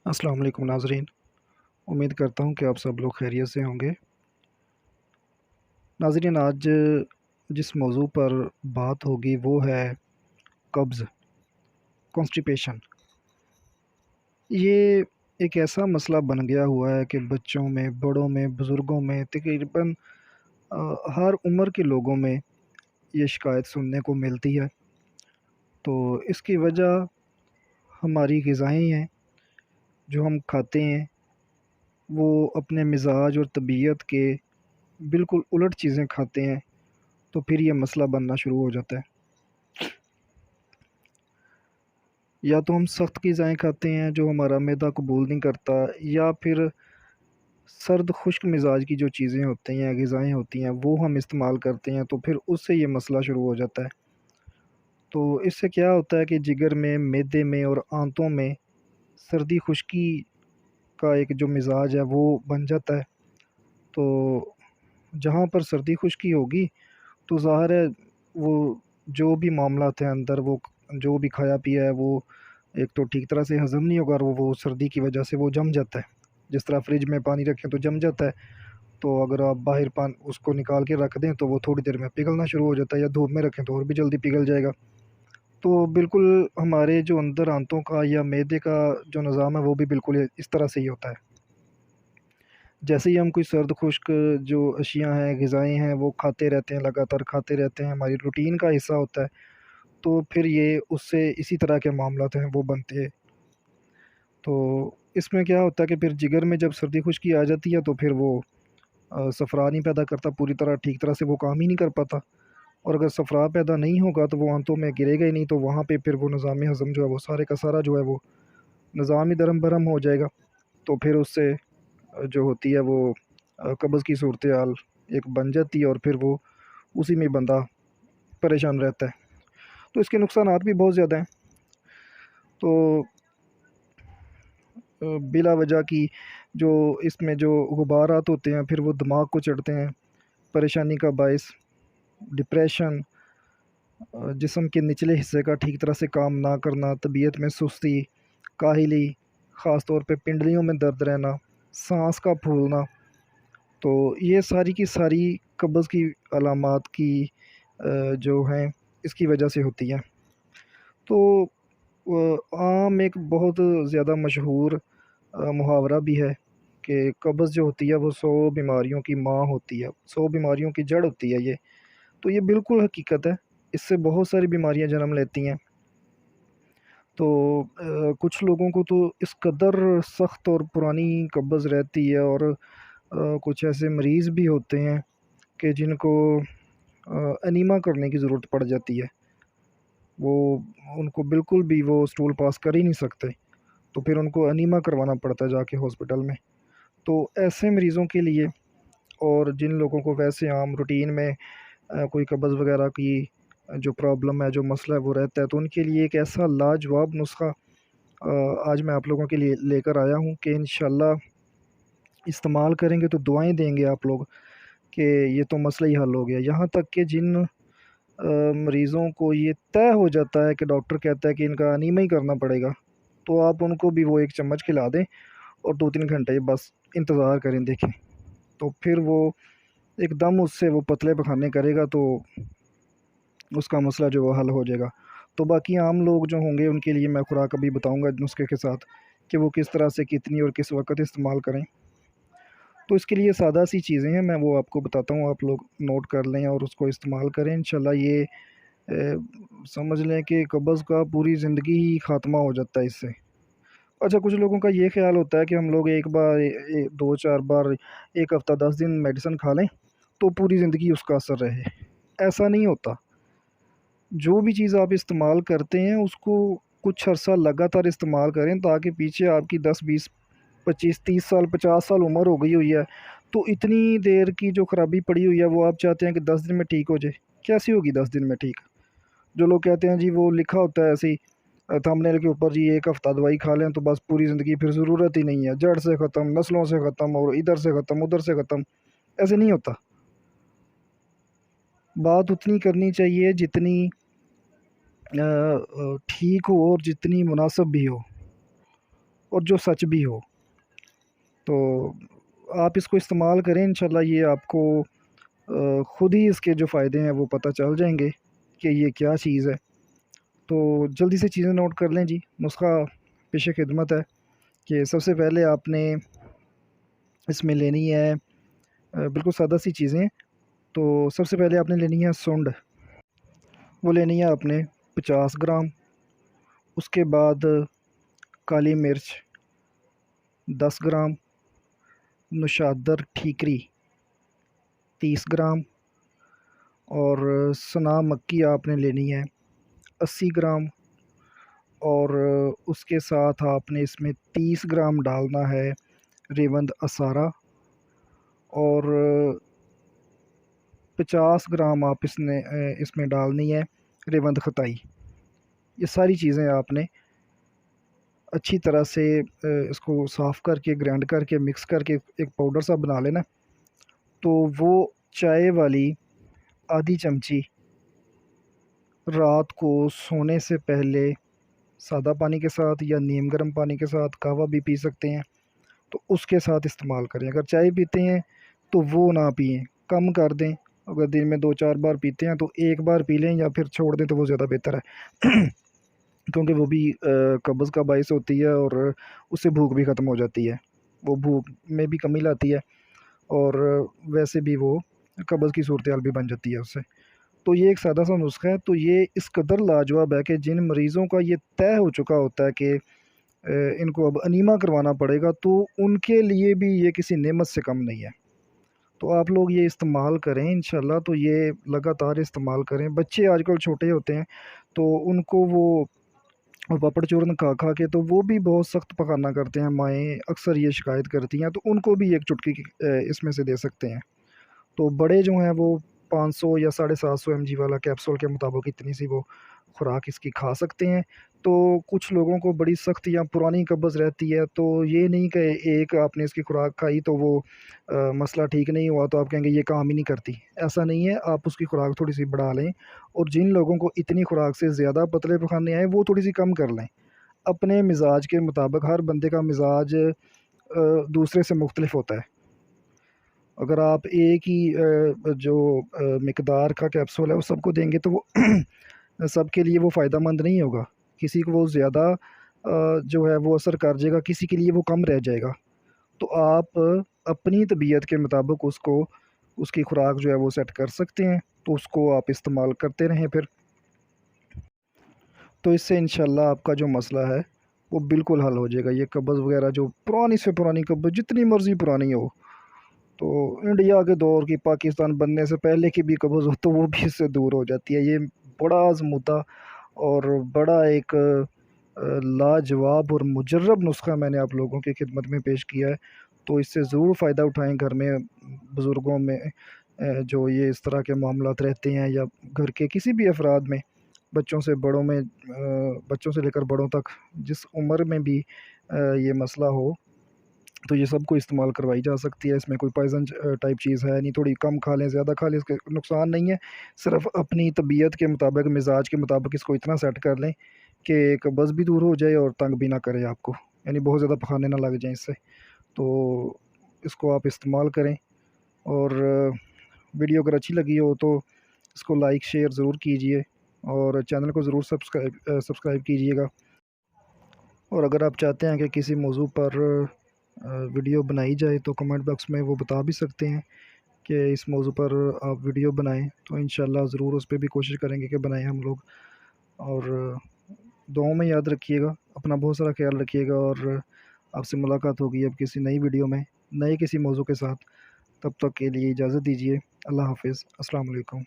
अस्सलाम वालेकुम नाज़रीन। उम्मीद करता हूँ कि आप सब लोग खैरियत से होंगे। नाज़रीन, आज जिस मौजू पर बात होगी वो है कब्ज़, कॉन्स्टिपेशन। ये एक ऐसा मसला बन गया हुआ है कि बच्चों में, बड़ों में, बुज़ुर्गों में तकरीबन हर उम्र के लोगों में ये शिकायत सुनने को मिलती है। तो इसकी वजह हमारी ग़िज़ाएँ हैं, जो हम खाते हैं, वो अपने मिज़ाज और तबीयत के बिल्कुल उलट चीज़ें खाते हैं, तो फिर ये मसला बनना शुरू हो जाता है। या तो हम सख्त ग़िज़ाएँ खाते हैं जो हमारा मैदा कबूल नहीं करता, या फिर सर्द खुश्क मिज़ाज की जो चीज़ें होती हैं, ग़िज़ाएँ होती हैं, वो हम इस्तेमाल करते हैं, तो फिर उससे ये मसला शुरू हो जाता है। तो इससे क्या होता है कि जिगर में, मैदे में और आंतों में सर्दी खुश्की का एक जो मिज़ाज है वो बन जाता है। तो जहाँ पर सर्दी खुश्की होगी, तो ज़ाहिर है वो जो भी मामलात हैं अंदर, वो जो भी खाया पिया है वो एक तो ठीक तरह से हज़म नहीं होगा, और वो सर्दी की वजह से वो जम जाता है। जिस तरह फ्रिज में पानी रखें तो जम जाता है, तो अगर आप बाहर पान उसको निकाल के रख दें तो वो थोड़ी देर में पिघलना शुरू हो जाता है, या धूप में रखें तो और भी जल्दी पिघल जाएगा। तो बिल्कुल हमारे जो अंदर आंतों का या मैदे का जो निज़ाम है वो भी बिल्कुल इस तरह से ही होता है। जैसे ही हम कोई सर्द खुश्क जो अशिया हैं, ग़िज़ाएँ हैं, वो खाते रहते हैं, लगातार खाते रहते हैं, हमारी रूटीन का हिस्सा होता है, तो फिर ये उससे इसी तरह के मामलात हैं वो बनते हैं। तो इसमें क्या होता है कि फिर जिगर में जब सर्दी खुश्की आ जाती है तो फिर वो सफ़रा नहीं पैदा करता पूरी तरह, ठीक तरह से वो काम ही नहीं कर पाता, और अगर सफ़रा पैदा नहीं होगा तो वो आंतों में गिरेगा ही नहीं, तो वहाँ पे फिर वो निज़ाम हज़म जो है वो सारे का सारा जो है वो निज़ाम ही दरम-बरम हो जाएगा। तो फिर उससे जो होती है वो कब्ज़ की सूरत-ए-हाल एक बन जाती है, और फिर वो उसी में बंदा परेशान रहता है। तो इसके नुकसानात भी बहुत ज़्यादा हैं। तो बिला वजह की जो इसमें जो गुबारात होते हैं, फिर वो दिमाग को चढ़ते हैं, परेशानी का बायस, डिप्रेशन, जिस्म के निचले हिस्से का ठीक तरह से काम ना करना, तबीयत में सुस्ती, काहिली, ख़ास तौर पे पिंडलियों में दर्द रहना, साँस का फूलना, तो ये सारी की सारी कब्ज़ की अलामात की जो हैं इसकी वजह से होती हैं। तो आम एक बहुत ज़्यादा मशहूर मुहावरा भी है कि कब्ज़ जो होती है वो 100 बीमारियों की माँ होती है, 100 बीमारियों की जड़ होती है ये। तो ये बिल्कुल हकीकत है, इससे बहुत सारी बीमारियाँ जन्म लेती हैं। तो कुछ लोगों को तो इस कदर सख्त और पुरानी कब्ज़ रहती है, और कुछ ऐसे मरीज़ भी होते हैं कि जिनको एनीमा करने की ज़रूरत पड़ जाती है। वो उनको बिल्कुल भी वो स्टूल पास कर ही नहीं सकते, तो फिर उनको एनीमा करवाना पड़ता है जाके हॉस्पिटल में। तो ऐसे मरीज़ों के लिए, और जिन लोगों को वैसे आम रूटीन में कोई कब्ज़ वग़ैरह की जो प्रॉब्लम है, जो मसला है वो रहता है, तो उनके लिए एक ऐसा लाजवाब नुस्ख़ा आज मैं आप लोगों के लिए लेकर आया हूँ कि इंशाअल्लाह इस्तेमाल करेंगे तो दुआएँ देंगे आप लोग कि ये तो मसला ही हल हो गया। यहाँ तक कि जिन मरीज़ों को ये तय हो जाता है कि डॉक्टर कहता है कि इनका अनीमा ही करना पड़ेगा, तो आप उनको भी वो 1 चम्मच खिला दें और 2-3 घंटे बस इंतज़ार करें, देखें। तो फिर वो एकदम उससे वो पतले पखाने करेगा, तो उसका मसला जो है वो हल हो जाएगा। तो बाकी आम लोग जो होंगे उनके लिए मैं खुराक अभी बताऊँगा नुस्खे के साथ कि वो किस तरह से, कितनी और किस वक़्त इस्तेमाल करें। तो इसके लिए सादा सी चीज़ें हैं, मैं वो आपको बताता हूँ, आप लोग नोट कर लें और उसको इस्तेमाल करें। इंशाल्लाह ये समझ लें कि कब्ज़ का पूरी ज़िंदगी ही ख़ात्मा हो जाता है इससे। अच्छा, कुछ लोगों का ये ख़्याल होता है कि हम लोग एक बार 2-4 बार 1 हफ़्ता 10 दिन मेडिसिन खा लें, तो पूरी ज़िंदगी उसका असर रहे। ऐसा नहीं होता। जो भी चीज़ आप इस्तेमाल करते हैं उसको कुछ अरसा लगातार इस्तेमाल करें, ताकि पीछे आपकी 10, 20, 25, 30 साल, 50 साल उम्र हो गई हुई है, तो इतनी देर की जो खराबी पड़ी हुई है वो आप चाहते हैं कि 10 दिन में ठीक हो जाए। कैसे होगी 10 दिन में ठीक? जो लोग कहते हैं जी, वो लिखा होता है ऐसे ही थंबनेल के ऊपर, जी 1 हफ़्ता दवाई खा लें तो बस पूरी ज़िंदगी फिर ज़रूरत ही नहीं है, जड़ से ख़त्म, नस्लों से ख़त्म, और इधर से ख़त्म, उधर से ख़त्म। ऐसे नहीं होता। बात उतनी करनी चाहिए जितनी ठीक हो और जितनी मुनासिब भी हो। और जो सच भी हो। तो आप इसको इस्तेमाल करें, इंशाल्लाह ये आपको ख़ुद ही इसके जो फ़ायदे हैं वो पता चल जाएंगे कि ये क्या चीज़ है। तो जल्दी से चीज़ें नोट कर लें जी। नुस्खा पेश खिदमत है कि सबसे पहले आपने इसमें लेनी है बिल्कुल सादा सी चीज़ें। तो सबसे पहले आपने लेनी है सुंड, वो लेनी है आपने 50 ग्राम। उसके बाद काली मिर्च 10 ग्राम, नौशादर ठीकरी 30 ग्राम, और सना मक्की आपने लेनी है 80 ग्राम। और उसके साथ आपने इसमें 30 ग्राम डालना है रेवंद असारा, और 50 ग्राम आप इसमें डालनी है रेवंद खताई। ये सारी चीज़ें आपने अच्छी तरह से इसको साफ़ करके ग्राइंड करके मिक्स करके एक पाउडर सा बना लेना। तो वो चाय वाली आधी चमची रात को सोने से पहले सादा पानी के साथ या नीम गर्म पानी के साथ, कहवा भी पी सकते हैं, तो उसके साथ इस्तेमाल करें। अगर चाय पीते हैं तो वो ना पिएं, कम कर दें। अगर दिन में 2-4 बार पीते हैं तो एक बार पी लें या फिर छोड़ दें तो वो ज़्यादा बेहतर है। क्योंकि वो भी कब्ज़ का बाइस होती है और उससे भूख भी ख़त्म हो जाती है। वो भूख में भी कमी लाती है और वैसे भी वो कब्ज़ की सूरत हाल भी बन जाती है उससे। तो ये एक सादा सा नुस्खा है। तो ये इस कदर लाजवाब है कि जिन मरीज़ों का ये तय हो चुका होता है कि इनको अब अनीमा करवाना पड़ेगा, तो उनके लिए भी ये किसी नेमत से कम नहीं है। तो आप लोग ये इस्तेमाल करें इंशाल्लाह। तो ये लगातार इस्तेमाल करें। बच्चे आजकल छोटे होते हैं तो उनको वो पापड़ चूरन खा खा के तो वो भी बहुत सख्त पखाना करते हैं, माएँ अक्सर ये शिकायत करती हैं, तो उनको भी एक चुटकी इसमें से दे सकते हैं। तो बड़े जो हैं वो 500 या 750 एमजी वाला कैप्सूल के मुताबिक इतनी सी वो खुराक इसकी खा सकते हैं। तो कुछ लोगों को बड़ी सख्त या पुरानी कब्ज़ रहती है, तो ये नहीं कि एक आपने इसकी खुराक खाई तो वो मसला ठीक नहीं हुआ तो आप कहेंगे ये काम ही नहीं करती। ऐसा नहीं है, आप उसकी खुराक थोड़ी-सी बढ़ा लें, और जिन लोगों को इतनी खुराक से ज़्यादा पतले पखाने हैं वो थोड़ी-सी कम कर लें। अपने मिज़ाज के मुताबिक, हर बंदे का मिज़ाज दूसरे से मुख्तलिफ होता है। अगर आप एक ही जो मिकदार का कैप्सूल है वो सबको देंगे तो वो सबके लिए वो फ़ायदा मंद नहीं होगा। किसी को वो ज़्यादा जो है वो असर कर जाएगा, किसी के लिए वो कम रह जाएगा। तो आप अपनी तबीयत के मुताबिक उसको उसकी खुराक जो है वो सेट कर सकते हैं, तो उसको आप इस्तेमाल करते रहें फिर। तो इससे इंशाल्लाह आपका जो मसला है वो बिल्कुल हल हो जाएगा। ये कब्ज़ वग़ैरह जो पुरानी से पुरानी कब्ज़ जितनी मर्ज़ी पुरानी हो, तो इंडिया के दौर की, पाकिस्तान बनने से पहले की भी कब्ज़ हो तो वो भी इससे दूर हो जाती है। ये बड़ा आज़मूदा और बड़ा एक लाजवाब और मुजर्रब नुस्ख़ा मैंने आप लोगों की खिदमत में पेश किया है। तो इससे ज़रूर फ़ायदा उठाएँ। घर में बुज़ुर्गों में जो ये इस तरह के मामलात रहते हैं, या घर के किसी भी अफ़राद में, बच्चों से बड़ों में, बच्चों से लेकर बड़ों तक, जिस उम्र में भी ये मसला हो, तो ये सबको इस्तेमाल करवाई जा सकती है। इसमें कोई पॉइज़न टाइप चीज़ है नहीं। थोड़ी कम खा लें, ज़्यादा खा लें, इसके नुकसान नहीं है। सिर्फ़ अपनी तबीयत के मुताबिक, मिज़ाज के मुताबिक इसको इतना सेट कर लें कि कब्ज़ भी दूर हो जाए और तंग भी ना करे आपको, यानी बहुत ज़्यादा पखाने ना लग जाएँ इससे। तो इसको आप इस्तेमाल करें। और वीडियो अगर अच्छी लगी हो तो इसको लाइक शेयर ज़रूर कीजिए, और चैनल को ज़रूर सब्सक्राइब कीजिएगा। और अगर आप चाहते हैं कि किसी मौजू पर वीडियो बनाई जाए तो कमेंट बॉक्स में वो बता भी सकते हैं कि इस मौजू पर आप वीडियो बनाएं, तो इंशाल्लाह ज़रूर उस पे भी कोशिश करेंगे कि बनाएं हम लोग। और दुआओं में याद रखिएगा, अपना बहुत सारा ख्याल रखिएगा, और आपसे मुलाकात होगी अब किसी नई वीडियो में, नए किसी मौजू के साथ। तब तक के लिए इजाज़त दीजिए। अल्लाह हाफ़िज़। अस्सलाम वालेकुम।